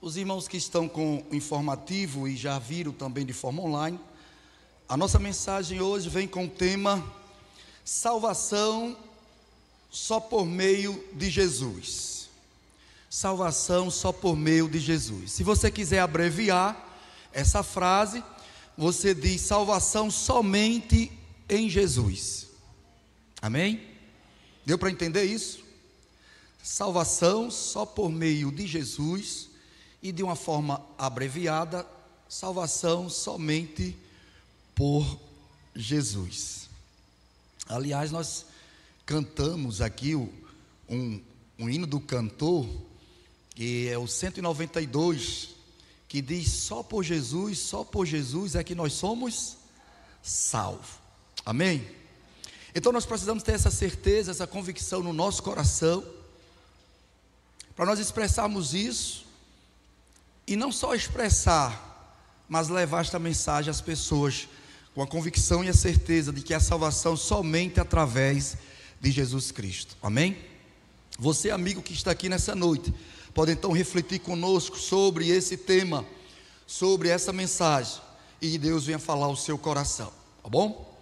Os irmãos que estão com o informativo e já viram também de forma online, a nossa mensagem hoje vem com o tema salvação só por meio de Jesus. Salvação só por meio de Jesus. Se você quiser abreviar essa frase, você diz salvação somente em Jesus. Amém? Deu para entender isso? Salvação só por meio de Jesus e de uma forma abreviada, salvação somente por Jesus. Aliás, nós cantamos aqui um hino do cantor, que é o 192, que diz só por Jesus é que nós somos salvos. Amém? Então nós precisamos ter essa certeza, essa convicção no nosso coração, para nós expressarmos isso, e não só expressar, mas levar esta mensagem às pessoas, com a convicção e a certeza de que a salvação somente através de Jesus Cristo. Amém? Você, amigo que está aqui nessa noite, pode então refletir conosco sobre esse tema, sobre essa mensagem, e Deus venha falar ao seu coração, tá bom?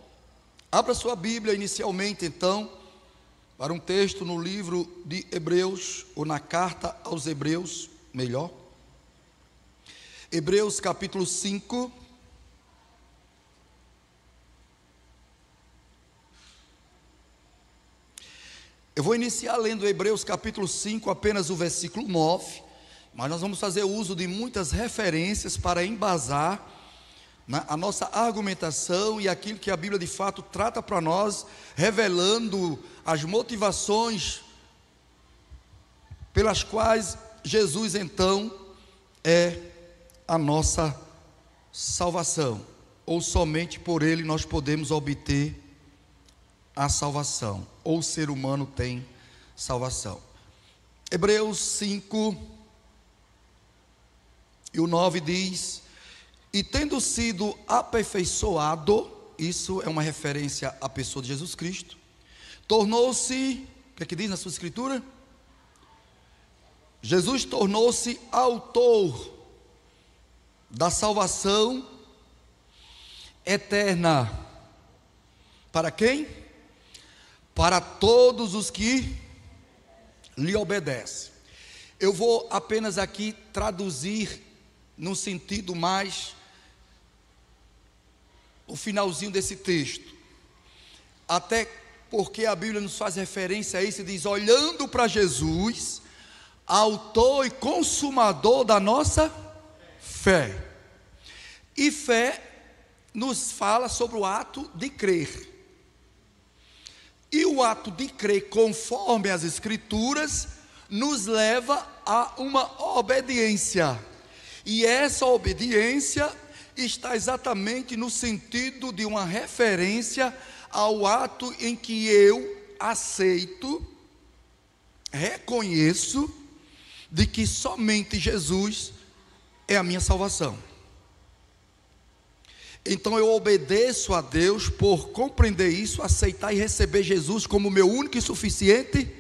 Abra sua Bíblia inicialmente então, para um texto no livro de Hebreus, ou na carta aos Hebreus, melhor. Hebreus capítulo 5. Eu vou iniciar lendo Hebreus capítulo 5, apenas o versículo 9, mas nós vamos fazer uso de muitas referências para embasar a nossa argumentação e aquilo que a Bíblia de fato trata para nós, revelando as motivações pelas quais Jesus então é a nossa salvação, ou somente por Ele nós podemos obter a salvação, ou o ser humano tem salvação. Hebreus 5 e o 9 diz: e tendo sido aperfeiçoado, isso é uma referência à pessoa de Jesus Cristo, tornou-se, o que é que diz na sua escritura? Jesus tornou-se autor da salvação eterna. Para quem? Para todos os que lhe obedecem. Eu vou apenas aqui traduzir no sentido mais o finalzinho desse texto, até porque a Bíblia nos faz referência a isso e diz: olhando para Jesus, autor e consumador da nossa fé. E fé nos fala sobre o ato de crer. E o ato de crer, conforme as Escrituras, nos leva a uma obediência. E essa obediência está exatamente no sentido de uma referência ao ato em que eu aceito, reconheço, de que somente Jesus é a minha salvação. Então eu obedeço a Deus por compreender isso, aceitar e receber Jesus como meu único e suficiente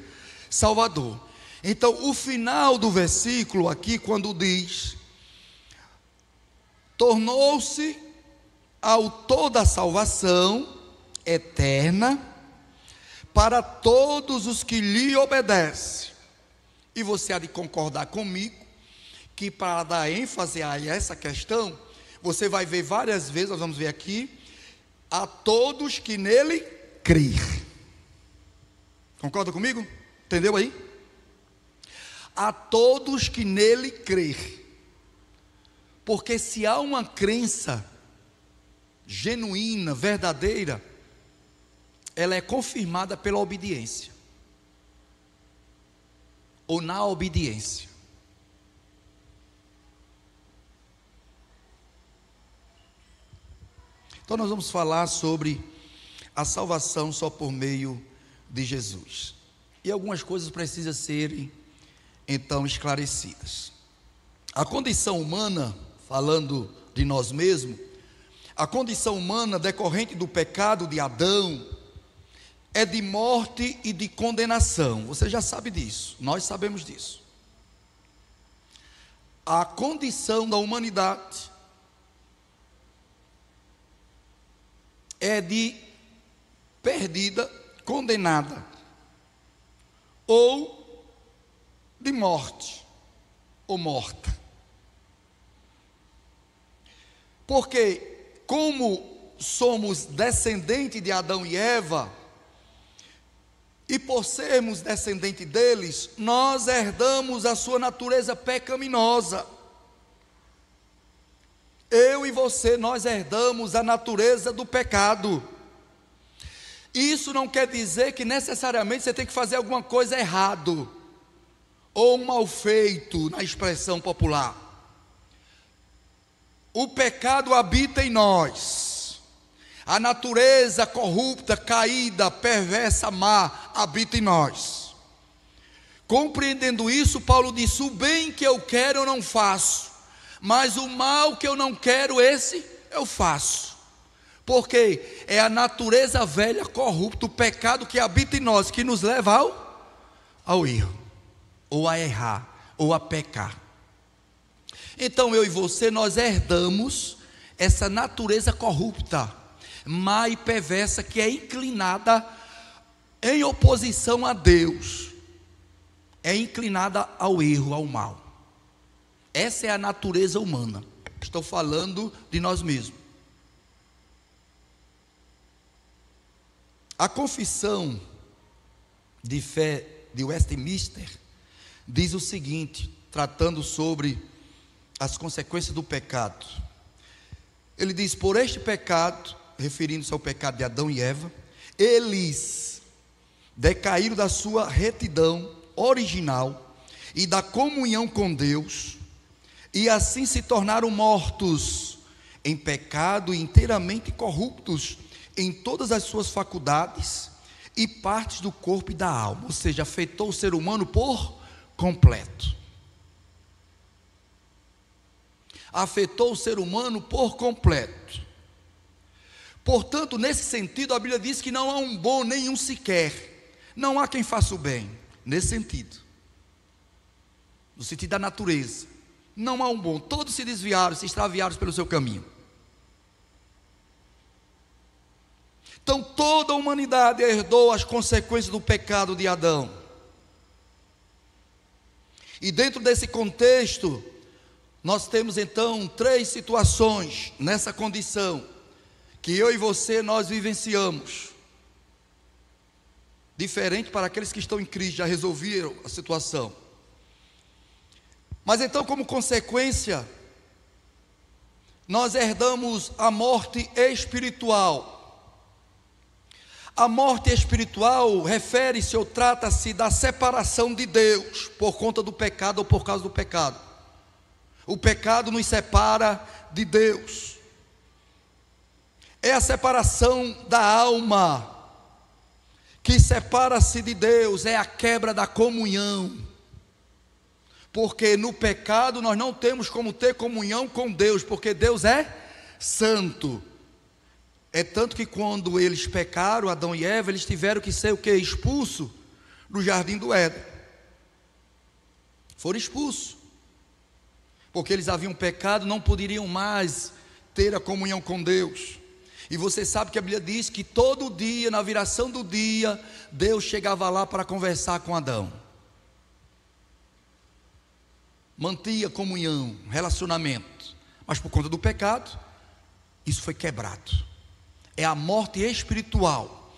Salvador. Então o final do versículo aqui, quando diz: tornou-se autor da salvação eterna para todos os que lhe obedecem. E você há de concordar comigo que, para dar ênfase a essa questão, você vai ver várias vezes, nós vamos ver aqui, a todos que nele crêem. Concorda comigo? Entendeu aí? A todos que nele crêem. Porque se há uma crença genuína, verdadeira, ela é confirmada pela obediência, ou na obediência. Então nós vamos falar sobre a salvação só por meio de Jesus. E algumas coisas precisam serem então esclarecidas. A condição humana, falando de nós mesmos, a condição humana decorrente do pecado de Adão é de morte e de condenação. Você já sabe disso, nós sabemos disso. a condição da humanidade é de perdida, condenada, ou de morte, ou morta. Porque, como somos descendentes de Adão e Eva, e por sermos descendentes deles, nós herdamos a sua natureza pecaminosa. Eu e você, nós herdamos a natureza do pecado. Isso não quer dizer que necessariamente você tem que fazer alguma coisa errado, ou um mal feito, na expressão popular. O pecado habita em nós. A natureza corrupta, caída, perversa, má, habita em nós. Compreendendo isso, Paulo disse: o bem que eu quero eu não faço, mas o mal que eu não quero, esse eu faço. Porque é a natureza velha, corrupta, o pecado que habita em nós, que nos leva ao erro, ou a errar, ou a pecar. Então eu e você, nós herdamos essa natureza corrupta, má e perversa, que é inclinada em oposição a Deus, é inclinada ao erro, ao mal. Essa é a natureza humana. Estou falando de nós mesmos. A confissão de fé de Westminster diz o seguinte, tratando sobre as consequências do pecado. Ele diz: por este pecado, referindo-se ao pecado de Adão e Eva, eles decaíram da sua retidão original e da comunhão com Deus, e assim se tornaram mortos em pecado e inteiramente corruptos em todas as suas faculdades e partes do corpo e da alma. Ou seja, afetou o ser humano por completo. Afetou o ser humano por completo. Portanto, nesse sentido, a Bíblia diz que não há um bom nenhum sequer. Não há quem faça o bem. Nesse sentido. No sentido da natureza. Não há um bom. Todos se desviaram, se extraviaram pelo seu caminho. Então toda a humanidade herdou as consequências do pecado de Adão. E dentro desse contexto, nós temos então 3 situações nessa condição, que eu e você nós vivenciamos. Diferente para aqueles que estão em Cristo, já resolveram a situação. Mas então, como consequência, nós herdamos a morte espiritual. A morte espiritual refere-se ou trata-se da separação de Deus por conta do pecado ou por causa do pecado. O pecado nos separa de Deus. É a separação da alma que separa-se de Deus, é a quebra da comunhão. Porque no pecado nós não temos como ter comunhão com Deus, porque Deus é santo. É tanto que quando eles pecaram, Adão e Eva, eles tiveram que ser o quê? Expulsos do jardim do Éden. Foram expulsos. Porque eles haviam pecado, não poderiam mais ter a comunhão com Deus. E você sabe que a Bíblia diz que todo dia, na viração do dia, Deus chegava lá para conversar com Adão. Mantinha comunhão, relacionamento. Mas por conta do pecado, isso foi quebrado. É a morte espiritual.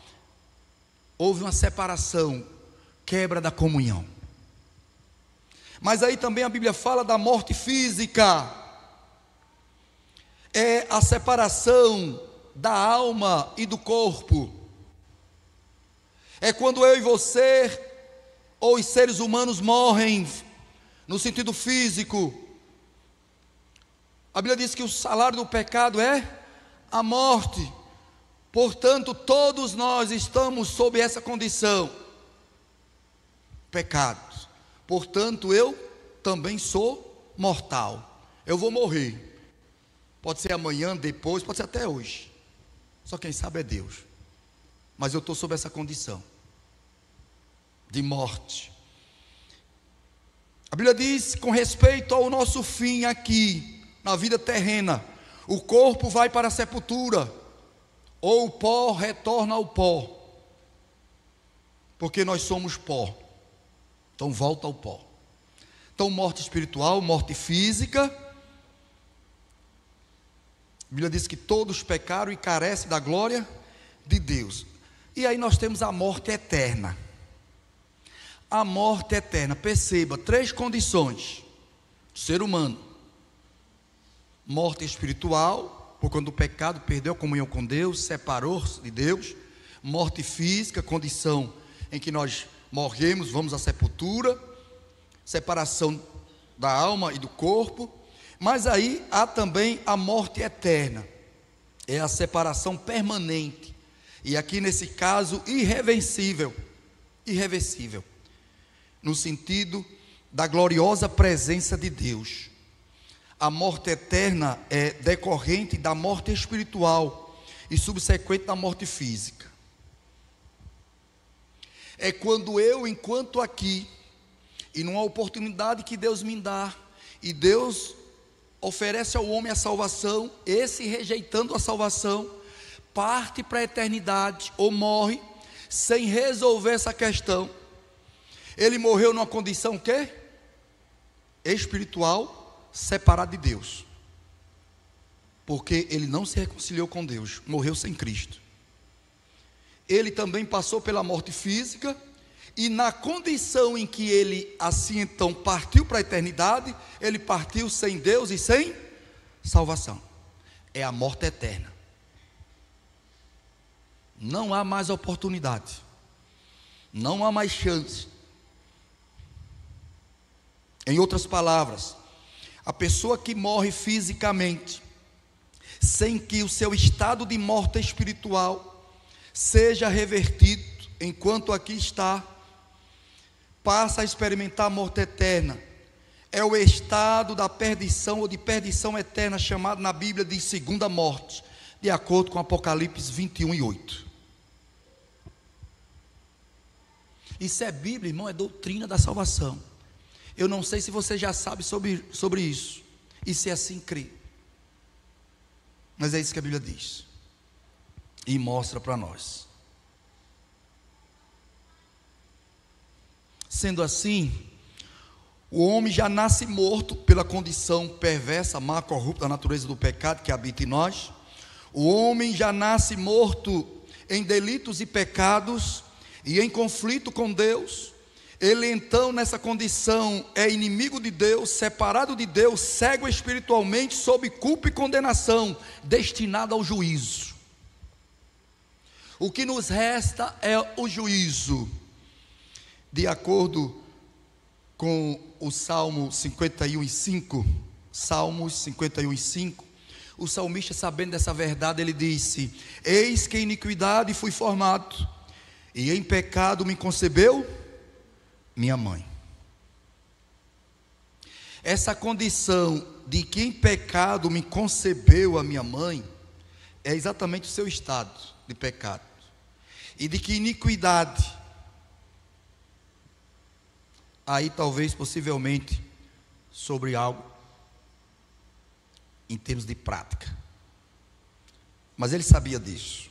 Houve uma separação, quebra da comunhão. Mas aí também a Bíblia fala da morte física. É a separação da alma e do corpo. É quando eu e você, ou os seres humanos morrem, no sentido físico. A Bíblia diz que o salário do pecado é a morte. Portanto, todos nós estamos sob essa condição, pecado. Portanto, eu também sou mortal. Eu vou morrer. Pode ser amanhã, depois, pode ser até hoje. Só quem sabe é Deus. Mas eu estou sob essa condição de morte. A A Bíblia diz, com respeito ao nosso fim aqui, na vida terrena, o corpo vai para a sepultura, ou o pó retorna ao pó, porque nós somos pó, então volta ao pó. Então morte espiritual, morte física. A Bíblia diz que todos pecaram e carecem da glória de Deus. E aí nós temos a morte eterna. A morte eterna, perceba, 3 condições do ser humano: morte espiritual, por quando o pecado perdeu a comunhão com Deus, separou-se de Deus. Morte física, condição em que nós morremos, vamos à sepultura, separação da alma e do corpo. Mas aí há também a morte eterna, é a separação permanente, e aqui nesse caso irreversível, no sentido da gloriosa presença de Deus. A morte eterna é decorrente da morte espiritual e subsequente da morte física. É quando eu, enquanto aqui, e numa oportunidade que Deus me dá, e Deus oferece ao homem a salvação, esse rejeitando a salvação, parte para a eternidade, ou morre, sem resolver essa questão. Ele morreu numa condição quê? Espiritual, separado de Deus, porque ele não se reconciliou com Deus, morreu sem Cristo. Ele também passou pela morte física, e na condição em que ele assim então partiu para a eternidade, ele partiu sem Deus e sem salvação. É a morte eterna. Não há mais oportunidade, não há mais chance. Em outras palavras, a pessoa que morre fisicamente, sem que o seu estado de morte espiritual seja revertido, enquanto aqui está, passa a experimentar a morte eterna. É o estado da perdição ou de perdição eterna, chamado na Bíblia de segunda morte, de acordo com Apocalipse 21:8. Isso é Bíblia, irmão, é doutrina da salvação. Eu não sei se você já sabe sobre isso, e se assim crê, mas é isso que a Bíblia diz e mostra para nós. Sendo assim, o homem já nasce morto pela condição perversa, má, corrupta da natureza do pecado que habita em nós. O homem já nasce morto em delitos e pecados e em conflito com Deus. Ele então, nessa condição, é inimigo de Deus, separado de Deus, cego espiritualmente, sob culpa e condenação, destinado ao juízo. O que nos resta é o juízo. De acordo com o Salmo 51:5, Salmos 51:5, o salmista, sabendo dessa verdade, ele disse: eis que em iniquidade fui formado, e em pecado me concebeu minha mãe. Essa condição de que em pecado me concebeu a minha mãe, é exatamente o seu estado de pecado, e de que iniquidade, aí talvez, possivelmente, sobre algo em termos de prática, mas ele sabia disso.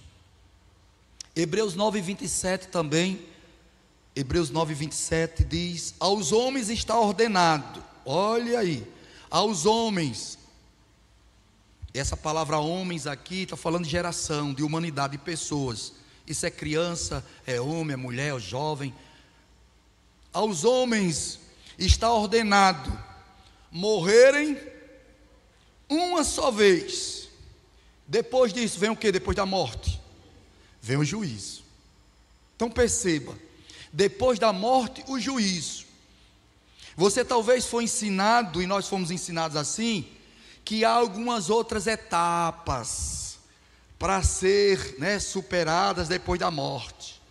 Hebreus 9:27 também, Hebreus 9:27 diz: aos homens está ordenado, olha aí, aos homens, essa palavra homens aqui está falando de geração, de humanidade, de pessoas. Isso é criança, é homem, é mulher, é jovem. Aos homens está ordenado morrerem uma só vez. Depois disso vem o que? Depois da morte vem o juízo. Então perceba, depois da morte, o juízo. Você talvez foi ensinado, e nós fomos ensinados assim, que há algumas outras etapas para ser, superadas depois da morte.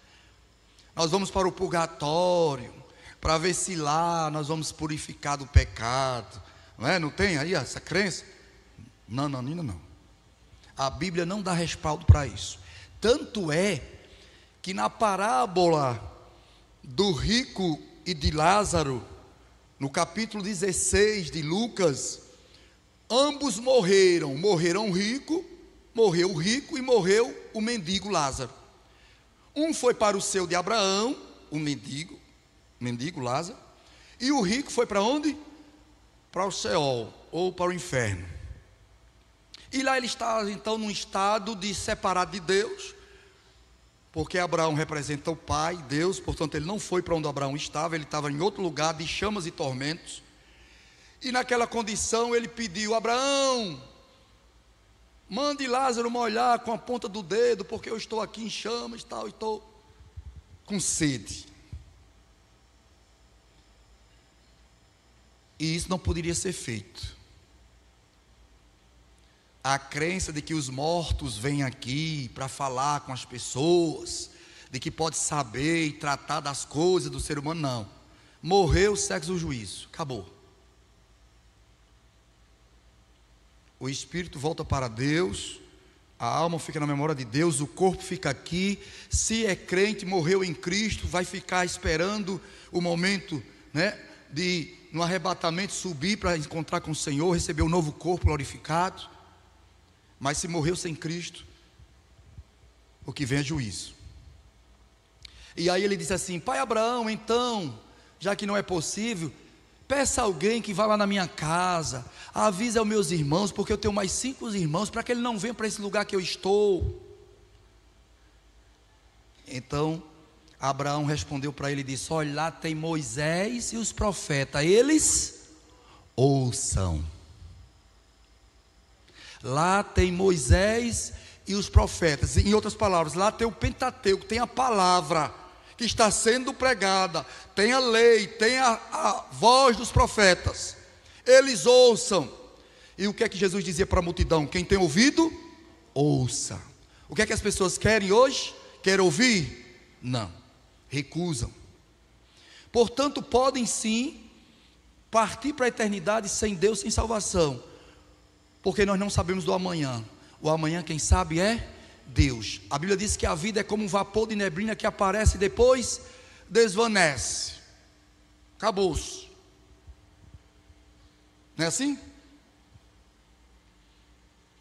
Nós vamos para o purgatório, para ver se lá nós vamos purificar do pecado, não é? Não tem aí essa crença? Não. A Bíblia não dá respaldo para isso. Tanto é que na parábola do rico e de Lázaro, no capítulo 16 de Lucas, ambos morreram. Morreu o rico e morreu o mendigo Lázaro. Um foi para o seio de Abraão, o mendigo Lázaro, e o rico foi para onde? Para o Seol, ou para o inferno. E lá ele estava então num estado de separado de Deus, porque Abraão representa o Pai, Deus, portanto ele não foi para onde Abraão estava, ele estava em outro lugar de chamas e tormentos. E naquela condição ele pediu: Abraão, mande Lázaro molhar com a ponta do dedo, porque eu estou aqui em chamas e tal, estou com sede. E isso não poderia ser feito. A crença de que os mortos vêm aqui para falar com as pessoas, de que pode saber e tratar das coisas do ser humano, não. Morreu, segue o juízo, acabou. O espírito volta para Deus, a alma fica na memória de Deus, o corpo fica aqui. Se é crente, morreu em Cristo, vai ficar esperando o momento, de no arrebatamento subir para encontrar com o Senhor, receber um novo corpo glorificado. Mas se morreu sem Cristo, o que vem é juízo. E aí ele disse assim: Pai Abraão, então, já que não é possível, peça alguém que vá lá na minha casa, avise aos meus irmãos, porque eu tenho mais 5 irmãos, para que ele não venha para esse lugar que eu estou. Então Abraão respondeu para ele e disse: olha, lá tem Moisés e os profetas, eles ouçam. Lá tem Moisés e os profetas. Em outras palavras, lá tem o Pentateuco, tem a palavra que está sendo pregada, tem a lei, tem a voz dos profetas. Eles ouçam. E o que é que Jesus dizia para a multidão? Quem tem ouvido, ouça. O que é que as pessoas querem hoje? Querem ouvir? Não, recusam. Portanto, podem sim partir para a eternidade sem Deus, sem salvação, porque nós não sabemos do amanhã. O amanhã quem sabe é Deus. A Bíblia diz que a vida é como um vapor de neblina que aparece e depois desvanece. Acabou-se. Não é assim?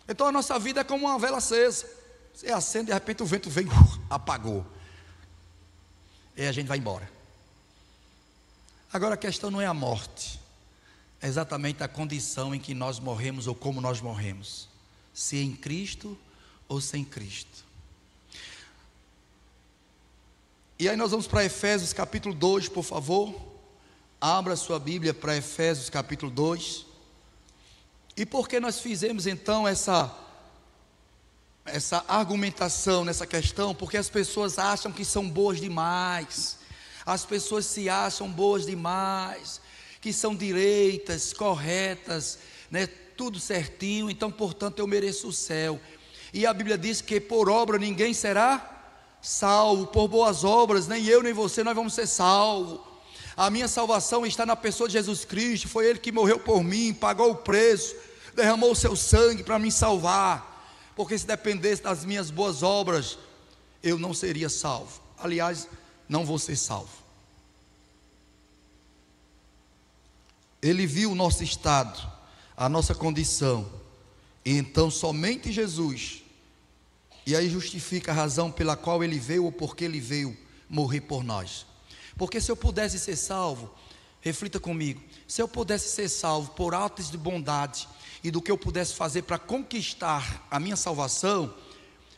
Então a nossa vida é como uma vela acesa. Você acende, de repente o vento vem, apagou. E a gente vai embora. Agora a questão não é a morte, é exatamente a condição em que nós morremos ou como nós morremos. Se em Cristo ou sem Cristo. E aí nós vamos para Efésios capítulo 2, por favor. Abra sua Bíblia para Efésios capítulo 2. E por que nós fizemos então essa argumentação nessa questão? Porque as pessoas acham que são boas demais. As pessoas se acham boas demais, que são direitas, corretas, tudo certinho, então portanto eu mereço o céu. E a Bíblia diz que por obra ninguém será salvo, por boas obras, nem eu nem você nós vamos ser salvos. A minha salvação está na pessoa de Jesus Cristo, foi Ele que morreu por mim, pagou o preço, derramou o seu sangue para me salvar, porque se dependesse das minhas boas obras, eu não seria salvo. Aliás, não vou ser salvo. Ele viu o nosso estado, a nossa condição, e então somente Jesus, e aí justifica a razão pela qual Ele veio, ou porque Ele veio morrer por nós. Porque se eu pudesse ser salvo, reflita comigo, se eu pudesse ser salvo por atos de bondade, e do que eu pudesse fazer para conquistar a minha salvação,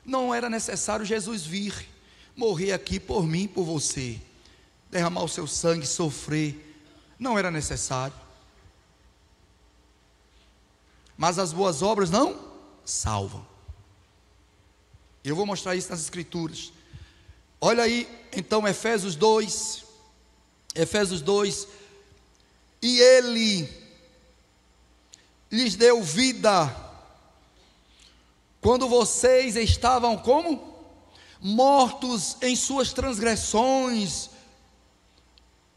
não era necessário Jesus vir, morrer aqui por mim, por você, derramar o seu sangue, sofrer, não era necessário. Mas as boas obras não salvam. Eu vou mostrar isso nas Escrituras. Olha aí, então, Efésios 2. E Ele lhes deu vida, quando vocês estavam como? Mortos em suas transgressões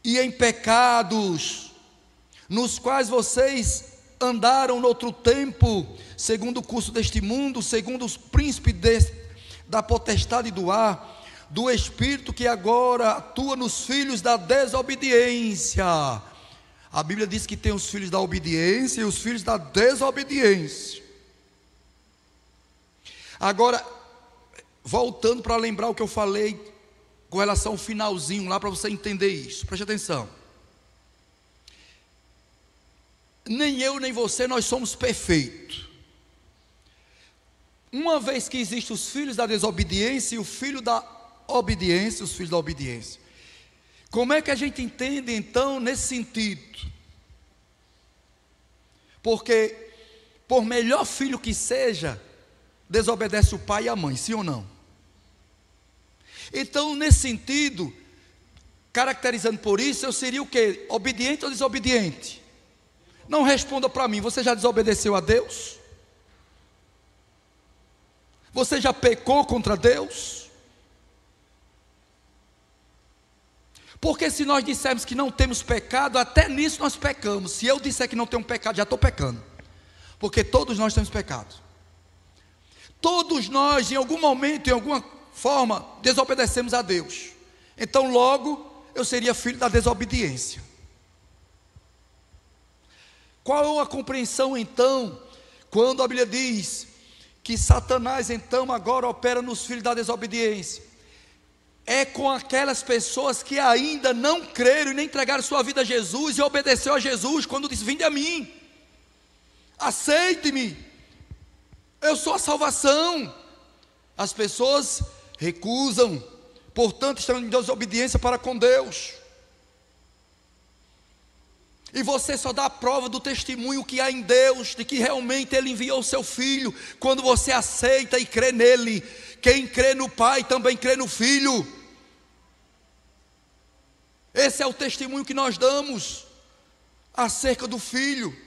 e em pecados, nos quais vocês andaram no outro tempo, segundo o curso deste mundo, segundo os príncipes da potestade do ar, do espírito que agora atua nos filhos da desobediência, A Bíblia diz que tem os filhos da obediência e os filhos da desobediência. Agora, voltando para lembrar o que eu falei com relação ao finalzinho lá, para você entender isso, preste atenção. Nem eu nem você, nós somos perfeitos. Uma vez que existem os filhos da desobediência e o filho da obediência, os filhos da obediência, como é que a gente entende então nesse sentido? Porque por melhor filho que seja, desobedece o pai e a mãe, sim ou não? Então, nesse sentido, caracterizando por isso, eu seria o quê? Obediente ou desobediente? Não responda para mim, você já desobedeceu a Deus? Você já pecou contra Deus? Porque se nós dissermos que não temos pecado, até nisso nós pecamos. Se eu disser que não tenho pecado, já estou pecando. Porque todos nós temos pecado. Todos nós, em algum momento, em alguma forma, desobedecemos a Deus. Então logo, eu seria filho da desobediência. Qual a compreensão então, quando a Bíblia diz que Satanás então agora opera nos filhos da desobediência? É com aquelas pessoas que ainda não creram e nem entregaram sua vida a Jesus e obedeceu a Jesus quando disse: vinde a mim, aceite-me, eu sou a salvação. As pessoas recusam, portanto estão em desobediência para com Deus. E você só dá a prova do testemunho que há em Deus, de que realmente Ele enviou o seu Filho, quando você aceita e crê nele. Quem crê no Pai também crê no Filho. Esse é o testemunho que nós damos acerca do Filho.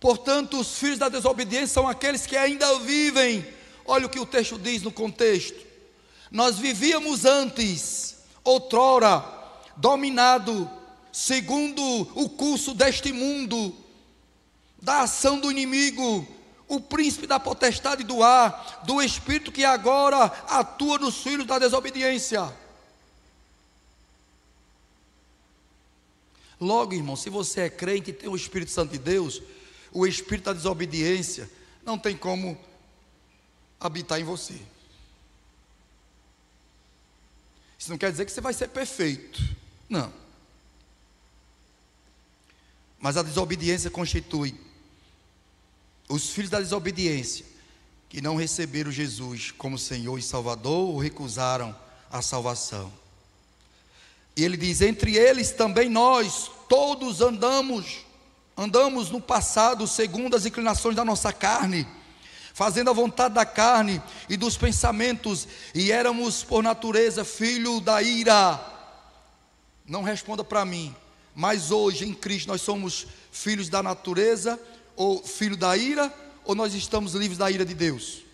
Portanto, os filhos da desobediência são aqueles que ainda vivem. Olha o que o texto diz no contexto: nós vivíamos antes, outrora, dominado segundo o curso deste mundo, da ação do inimigo, o príncipe da potestade do ar, do espírito que agora atua nos filhos da desobediência. Logo, irmão, se você é crente e tem o Espírito Santo de Deus, o espírito da desobediência não tem como habitar em você. Isso não quer dizer que você vai ser perfeito, não. Mas a desobediência constitui os filhos da desobediência que não receberam Jesus como Senhor e Salvador ou recusaram a salvação. E ele diz: entre eles também nós todos andamos no passado segundo as inclinações da nossa carne, fazendo a vontade da carne e dos pensamentos, e éramos por natureza filho da ira. Não responda para mim, mas hoje em Cristo nós somos filhos da natureza ou filho da ira, ou nós estamos livres da ira de Deus?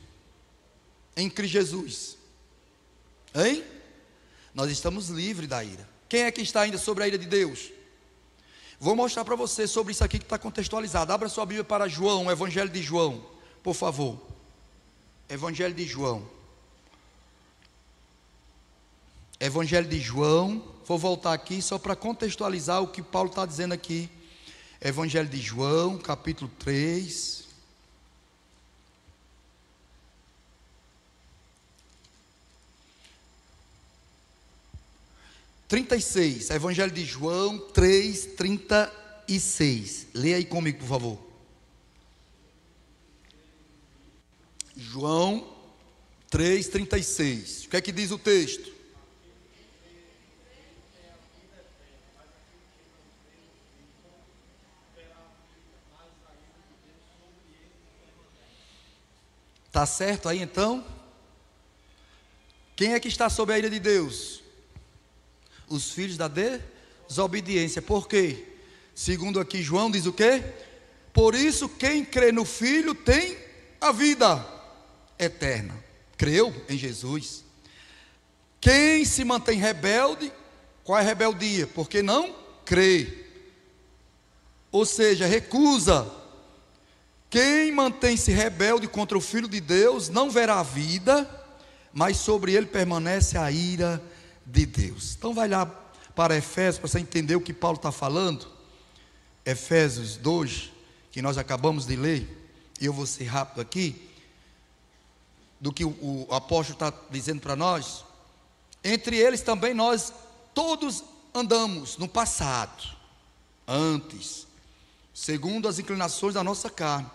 Em Cristo Jesus, hein? Nós estamos livres da ira. Quem é que está ainda sobre a ira de Deus? Vou mostrar para você sobre isso aqui que está contextualizado. Abra sua Bíblia para João, o Evangelho de João, por favor. Evangelho de João. Evangelho de João. Vou voltar aqui só para contextualizar o que Paulo está dizendo aqui. Evangelho de João, capítulo 3. Evangelho de João 3:36. Leia aí comigo, por favor. João 3:36. O que é que diz o texto? Está certo aí então? Quem é que está sob a ira de Deus? Os filhos da desobediência. Por quê? Segundo aqui João diz o quê? Por isso quem crê no Filho tem a vida eterna. Creu em Jesus. Quem se mantém rebelde, qual é a rebeldia? Porque não crê. Ou seja, recusa. Quem mantém-se rebelde contra o Filho de Deus não verá a vida, mas sobre ele permanece a ira de Deus. Então vai lá para Efésios, para você entender o que Paulo está falando. Efésios 2, que nós acabamos de ler, e eu vou ser rápido aqui, do que o apóstolo está dizendo para nós. Entre eles também nós todos andamos no passado, antes, segundo as inclinações da nossa carne,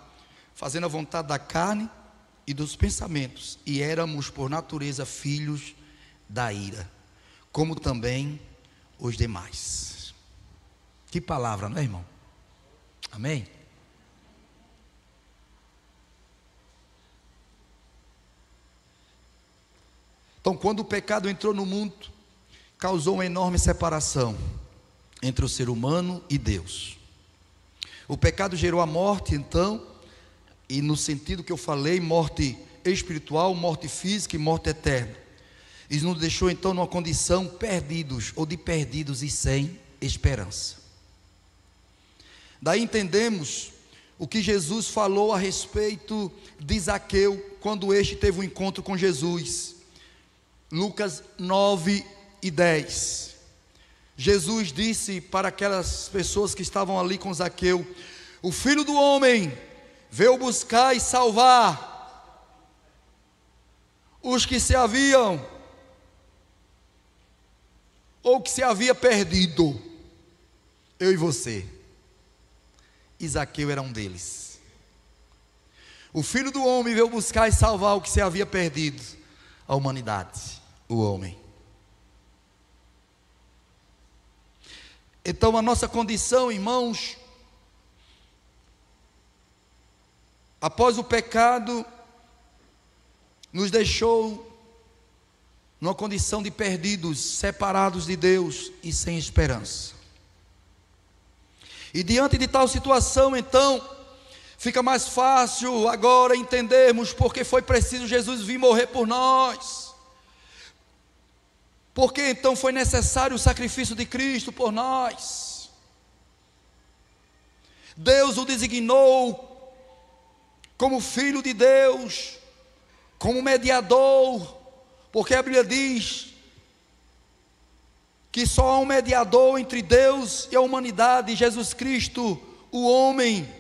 fazendo a vontade da carne e dos pensamentos, e éramos por natureza filhos da ira, como também os demais. Que palavra, não é, irmão? Amém? Então, quando o pecado entrou no mundo, causou uma enorme separação entre o ser humano e Deus. O pecado gerou a morte, então, e no sentido que eu falei, morte espiritual, morte física e morte eterna. Isso nos deixou então numa condição perdidos, ou de perdidos e sem esperança. Daí entendemos o que Jesus falou a respeito de Zaqueu, quando este teve um encontro com Jesus. Lucas 9 e 10. Jesus disse para aquelas pessoas que estavam ali com Zaqueu: o Filho do Homem veio buscar e salvar os que se haviam, ou que se havia perdido. Eu e você. E Zaqueu era um deles. O Filho do Homem veio buscar e salvar o que se havia perdido, a humanidade, o homem. Então a nossa condição, irmãos, após o pecado, nos deixou numa condição de perdidos, separados de Deus e sem esperança. E diante de tal situação, então, fica mais fácil agora entendermos porque foi preciso Jesus vir morrer por nós. Porque então foi necessário o sacrifício de Cristo por nós. Deus o designou como Filho de Deus, como mediador, porque a Bíblia diz que só há um mediador entre Deus e a humanidade, Jesus Cristo, o homem.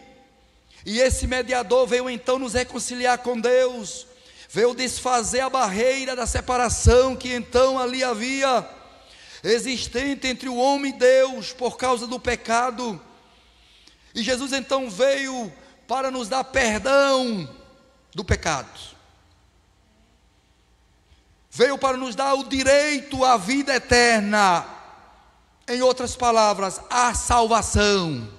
E esse mediador veio então nos reconciliar com Deus, veio desfazer a barreira da separação que então ali havia, existente entre o homem e Deus, por causa do pecado. E Jesus então veio para nos dar perdão do pecado, veio para nos dar o direito à vida eterna, em outras palavras, a salvação,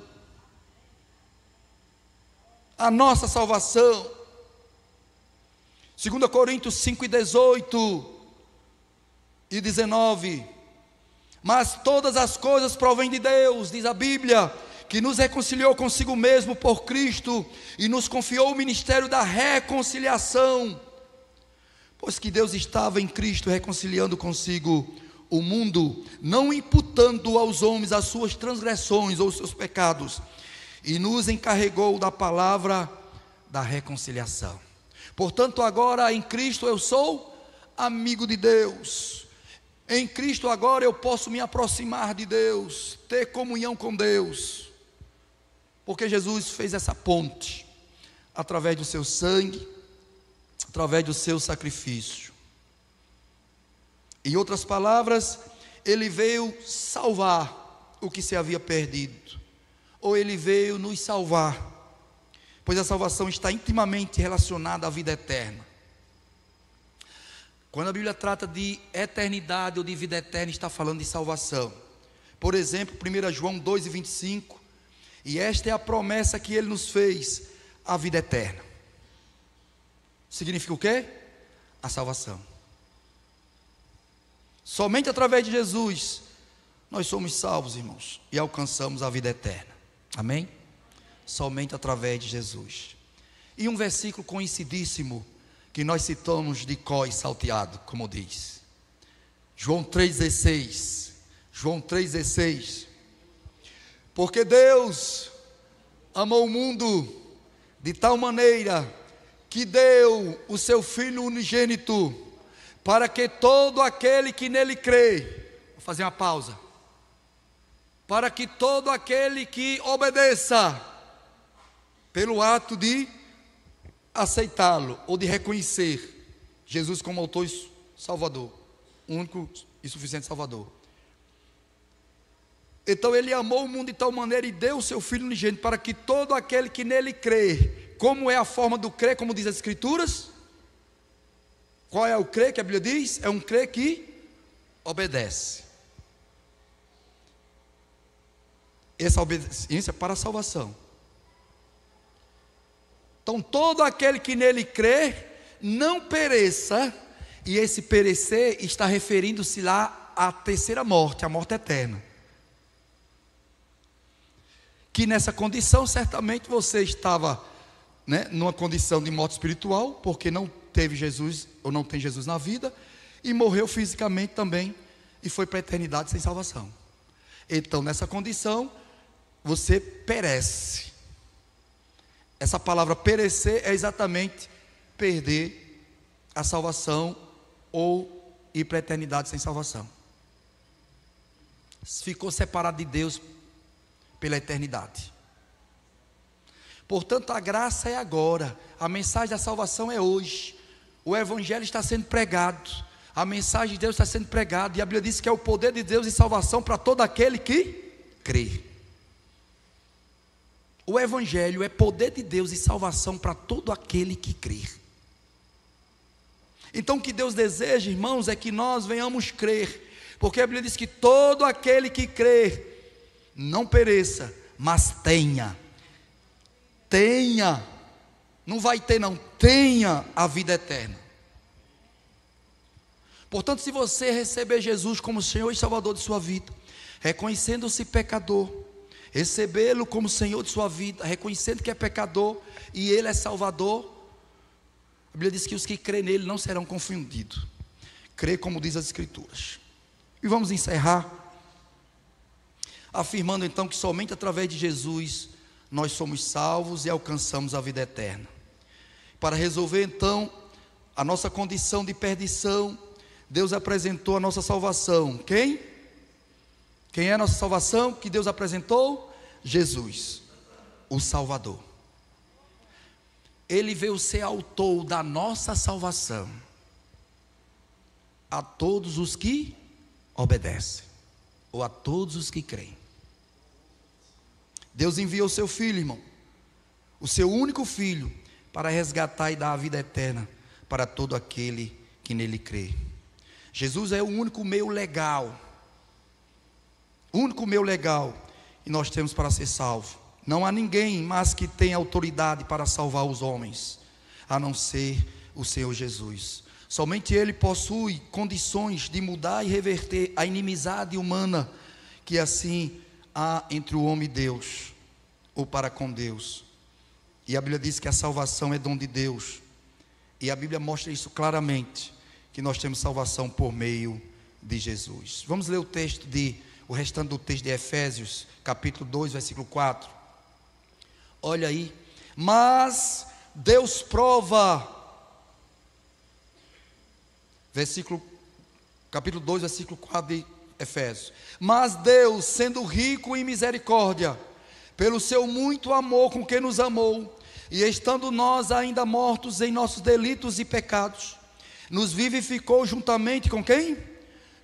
a nossa salvação. 2 Coríntios 5 e 18 e 19, mas todas as coisas provêm de Deus, diz a Bíblia, que nos reconciliou consigo mesmo por Cristo, e nos confiou o ministério da reconciliação, pois que Deus estava em Cristo reconciliando consigo o mundo, não imputando aos homens as suas transgressões ou os seus pecados, e nos encarregou da palavra da reconciliação. Portanto, agora em Cristo eu sou amigo de Deus. Em Cristo agora eu posso me aproximar de Deus, ter comunhão com Deus, porque Jesus fez essa ponte, através do seu sangue, através do seu sacrifício. Em outras palavras, ele veio salvar o que se havia perdido, ou ele veio nos salvar, pois a salvação está intimamente relacionada à vida eterna. Quando a Bíblia trata de eternidade ou de vida eterna, está falando de salvação. Por exemplo, 1 João 2 e 25, e esta é a promessa que ele nos fez, a vida eterna. Significa o quê? A salvação. Somente através de Jesus nós somos salvos, irmãos, e alcançamos a vida eterna. Amém? Somente através de Jesus. E um versículo conhecidíssimo que nós citamos de cor e salteado, como diz João 3,16. João 3,16. Porque Deus amou o mundo de tal maneira que deu o seu Filho unigênito, para que todo aquele que nele crê, vou fazer uma pausa, para que todo aquele que obedeça, pelo ato de aceitá-lo, ou de reconhecer Jesus como autor e Salvador, único e suficiente Salvador. Então ele amou o mundo de tal maneira e deu o seu Filho unigênito, para que todo aquele que nele crê. Como é a forma do crer, como diz as Escrituras? Qual é o crer que a Bíblia diz? É um crer que obedece. Essa obediência é para a salvação. Então todo aquele que nele crê, não pereça. E esse perecer está referindo-se lá à terceira morte, a morte eterna. Que nessa condição, certamente você estava, numa condição de morte espiritual, porque não teve Jesus, ou não tem Jesus na vida, e morreu fisicamente também, e foi para a eternidade sem salvação. Então nessa condição, você perece. Essa palavra perecer é exatamente perder a salvação, ou ir para a eternidade sem salvação. Ficou separado de Deus pela eternidade. Portanto, a graça é agora, a mensagem da salvação é hoje, o evangelho está sendo pregado, a mensagem de Deus está sendo pregada, e a Bíblia diz que é o poder de Deus e salvação para todo aquele que crê. O evangelho é poder de Deus e salvação para todo aquele que crê. Então o que Deus deseja, irmãos, é que nós venhamos crer, porque a Bíblia diz que todo aquele que crê não pereça, mas tenha, não vai ter não, tenha a vida eterna. Portanto, se você receber Jesus como Senhor e Salvador de sua vida, reconhecendo-se pecador, recebê-lo como Senhor de sua vida, reconhecendo que é pecador e Ele é Salvador, a Bíblia diz que os que crêem nele não serão confundidos. Crê como diz as Escrituras. E vamos encerrar afirmando então que somente através de Jesus nós somos salvos e alcançamos a vida eterna. Para resolver então a nossa condição de perdição, Deus apresentou a nossa salvação. Quem é a nossa salvação que Deus apresentou? Jesus, o Salvador. Ele veio ser autor da nossa salvação a todos os que obedecem, ou a todos os que creem. Deus enviou o seu Filho, irmão, o seu único Filho, para resgatar e dar a vida eterna para todo aquele que nele crê. Jesus é o único meio legal, e nós temos para ser salvo. Não há ninguém mais que tenha autoridade para salvar os homens, a não ser o Senhor Jesus. Somente Ele possui condições de mudar e reverter a inimizade humana que assim há entre o homem e Deus, ou para com Deus. E a Bíblia diz que a salvação é dom de Deus, e a Bíblia mostra isso claramente, que nós temos salvação por meio de Jesus. Vamos ler o restante do texto de Efésios, capítulo 2, versículo 4. Olha aí, mas Deus prova, capítulo 2, versículo 4 de Efésios. Mas Deus, sendo rico em misericórdia, pelo seu muito amor com que nos amou, e estando nós ainda mortos em nossos delitos e pecados, nos vivificou juntamente com quem?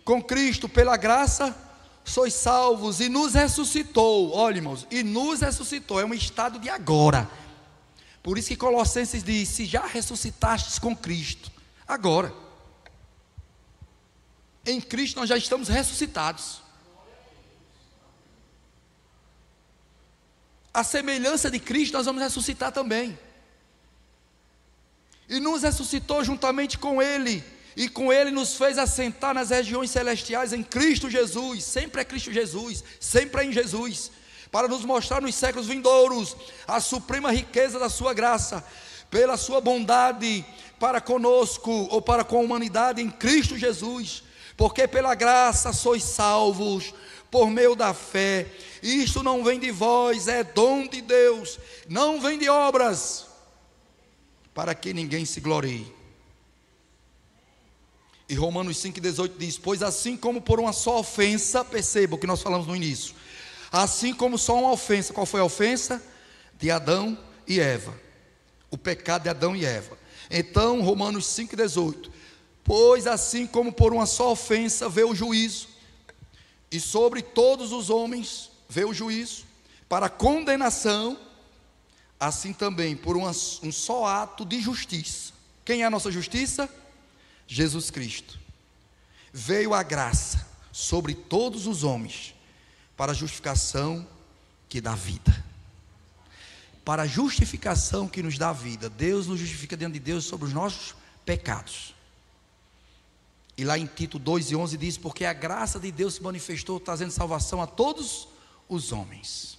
Com Cristo. Pela graça sois salvos, e nos ressuscitou. Olha, irmãos, e nos ressuscitou, é um estado de agora. Por isso que Colossenses diz: se já ressuscitastes com Cristo, agora, em Cristo nós já estamos ressuscitados. A semelhança de Cristo nós vamos ressuscitar também. E nos ressuscitou juntamente com Ele, e com Ele nos fez assentar nas regiões celestiais em Cristo Jesus. Sempre é Cristo Jesus, sempre é em Jesus, para nos mostrar nos séculos vindouros a suprema riqueza da sua graça, pela sua bondade para conosco, ou para com a humanidade em Cristo Jesus. Porque pela graça sois salvos, por meio da fé. Isto não vem de vós, é dom de Deus, não vem de obras, para que ninguém se glorie. E Romanos 5,18 diz: pois assim como por uma só ofensa, perceba o que nós falamos no início, assim como só uma ofensa, qual foi a ofensa? De Adão e Eva, o pecado de Adão e Eva. Então Romanos 5,18: pois assim como por uma só ofensa veio o juízo, e sobre todos os homens veio o juízo para condenação, assim também por um só ato de justiça. Quem é a nossa justiça? Jesus Cristo. Veio a graça sobre todos os homens para a justificação que dá vida. Para a justificação que nos dá vida. Deus nos justifica diante de Deus sobre os nossos pecados. E lá em Tito 2,11 diz: porque a graça de Deus se manifestou trazendo salvação a todos os homens.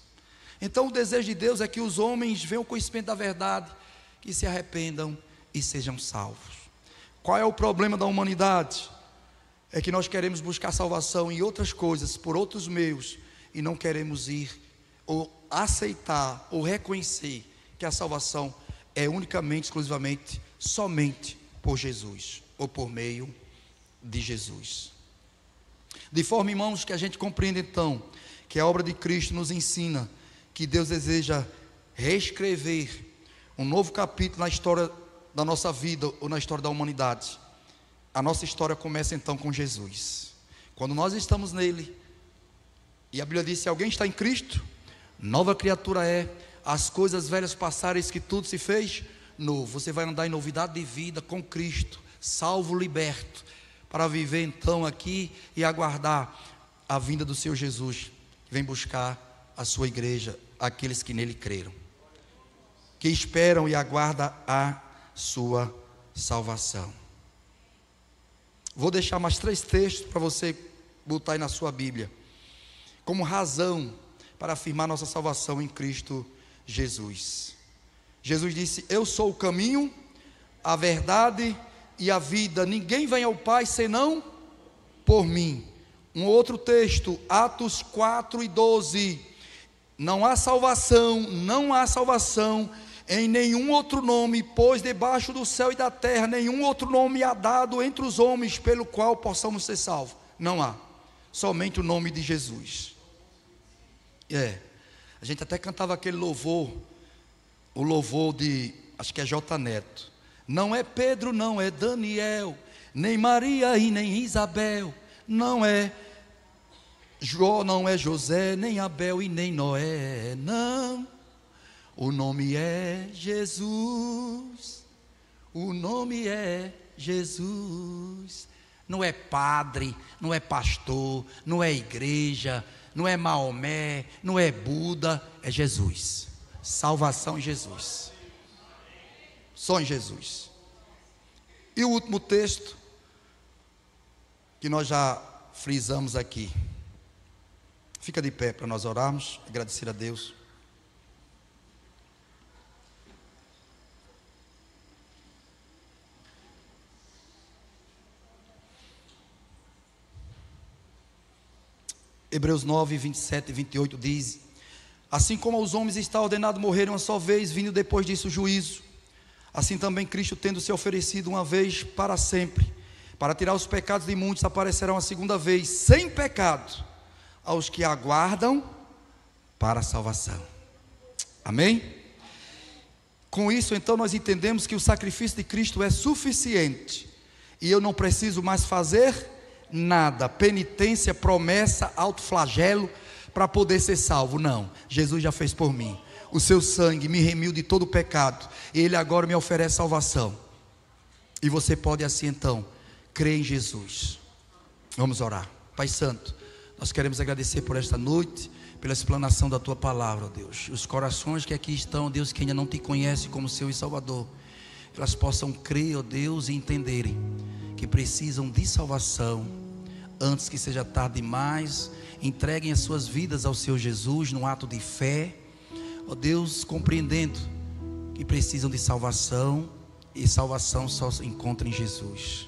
Então o desejo de Deus é que os homens venham ao conhecimento da verdade, que se arrependam e sejam salvos. Qual é o problema da humanidade? É que nós queremos buscar salvação em outras coisas, por outros meios, e não queremos ir ou aceitar ou reconhecer que a salvação é unicamente, exclusivamente, somente por Jesus, ou por meio de Jesus. De forma, irmãos, que a gente compreenda então que a obra de Cristo nos ensina que Deus deseja reescrever um novo capítulo na história da nossa vida ou na história da humanidade. A nossa história começa então com Jesus. Quando nós estamos nele, e a Bíblia diz: se alguém está em Cristo, nova criatura é, as coisas velhas passaram, eis que tudo se fez novo. Você vai andar em novidade de vida com Cristo, salvo, liberto, para viver então aqui e aguardar a vinda do Senhor Jesus. Vem buscar a sua igreja, aqueles que nele creram, que esperam e aguardam a sua salvação. Vou deixar mais 3 textos para você botar aí na sua Bíblia, como razão para afirmar nossa salvação em Cristo Jesus. Jesus disse: eu sou o caminho, a verdade e a vida, ninguém vem ao Pai senão por mim. Um outro texto, Atos 4:12: não há salvação em nenhum outro nome, pois debaixo do céu e da terra nenhum outro nome há dado entre os homens pelo qual possamos ser salvos. Não há, somente o nome de Jesus. A gente até cantava aquele louvor, o louvor de, acho que é J. Neto: não é Pedro, não é Daniel, nem Maria e nem Isabel, não é Jó, não é José, nem Abel e nem Noé, não. O nome é Jesus, o nome é Jesus. Não é padre, não é pastor, não é igreja, não é Maomé, não é Buda, é Jesus. Salvação em Jesus, só em Jesus. E o último texto, que nós já frisamos aqui. Fica de pé para nós orarmos, agradecer a Deus. Hebreus 9, 27 e 28 diz: assim como aos homens está ordenado morrerem uma só vez, vindo depois disso o juízo, assim também Cristo, tendo se oferecido uma vez para sempre, para tirar os pecados de muitos, aparecerá uma segunda vez, sem pecado, aos que aguardam para a salvação. Amém? Com isso então nós entendemos que o sacrifício de Cristo é suficiente, e eu não preciso mais fazer nada, penitência, promessa, autoflagelo para poder ser salvo. Não, Jesus já fez por mim. O seu sangue me remiu de todo o pecado, e Ele agora me oferece salvação. E você pode assim então crer em Jesus. Vamos orar. Pai Santo, nós queremos agradecer por esta noite, pela explanação da Tua palavra, ó Deus. Os corações que aqui estão, Deus, que ainda não Te conhecem como Seu e Salvador, elas possam crer, ó Deus, e entenderem que precisam de salvação, antes que seja tarde demais. Entreguem as suas vidas ao Senhor Jesus, num ato de fé, ó Deus, compreendendo que precisam de salvação, e salvação só se encontra em Jesus.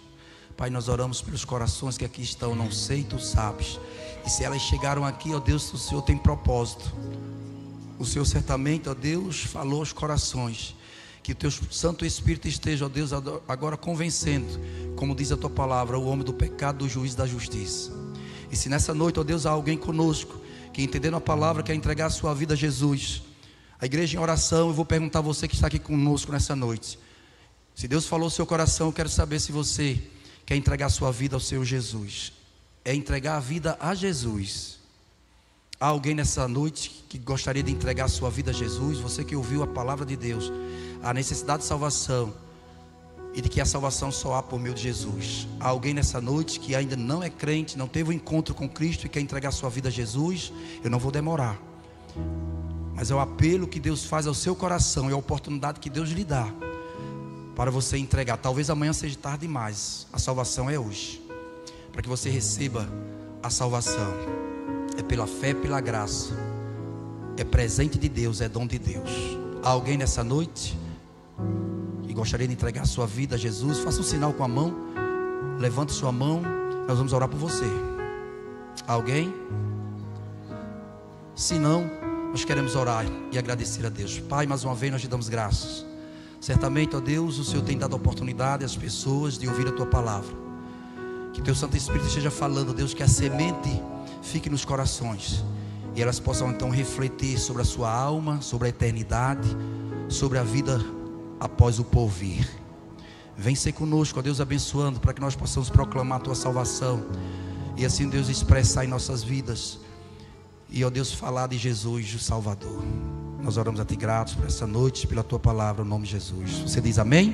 Pai, nós oramos pelos corações que aqui estão, não sei, Tu sabes, e se elas chegaram aqui, ó Deus, o Senhor tem propósito. O Senhor certamente, ó Deus, falou aos corações, Que o teu Santo Espírito esteja, ó Deus, agora convencendo, como diz a tua palavra, o homem do pecado, do juízo e da justiça. E se nessa noite, ó Deus, há alguém conosco que, entendendo a palavra, quer entregar a sua vida a Jesus, a igreja em oração, eu vou perguntar a você que está aqui conosco nessa noite. Se Deus falou no seu coração, eu quero saber se você quer entregar a sua vida ao Senhor Jesus. É entregar a vida a Jesus. Há alguém nessa noite que gostaria de entregar a sua vida a Jesus? Você que ouviu a palavra de Deus, a necessidade de salvação, e de que a salvação só há por meio de Jesus. Há alguém nessa noite que ainda não é crente, não teve um encontro com Cristo e quer entregar a sua vida a Jesus? Eu não vou demorar, mas é o apelo que Deus faz ao seu coração, é a oportunidade que Deus lhe dá para você entregar. Talvez amanhã seja tarde demais, a salvação é hoje, para que você receba a salvação. É pela fé, pela graça, é presente de Deus, é dom de Deus. Há alguém nessa noite que gostaria de entregar a sua vida a Jesus? Faça um sinal com a mão, levante sua mão, nós vamos orar por você. Há alguém? Se não, nós queremos orar e agradecer a Deus. Pai, mais uma vez nós te damos graças. Certamente, ó Deus, o Senhor tem dado a oportunidade às pessoas de ouvir a tua palavra. Que teu Santo Espírito esteja falando, Deus, que a semente fique nos corações e elas possam então refletir sobre a sua alma, sobre a eternidade, sobre a vida após o porvir. Vem ser conosco, ó Deus, abençoando, para que nós possamos proclamar a tua salvação e assim, Deus, expressar em nossas vidas e, ó Deus, falar de Jesus, o Salvador. Nós oramos a ti gratos por essa noite, pela tua palavra, no nome de Jesus. Você diz amém?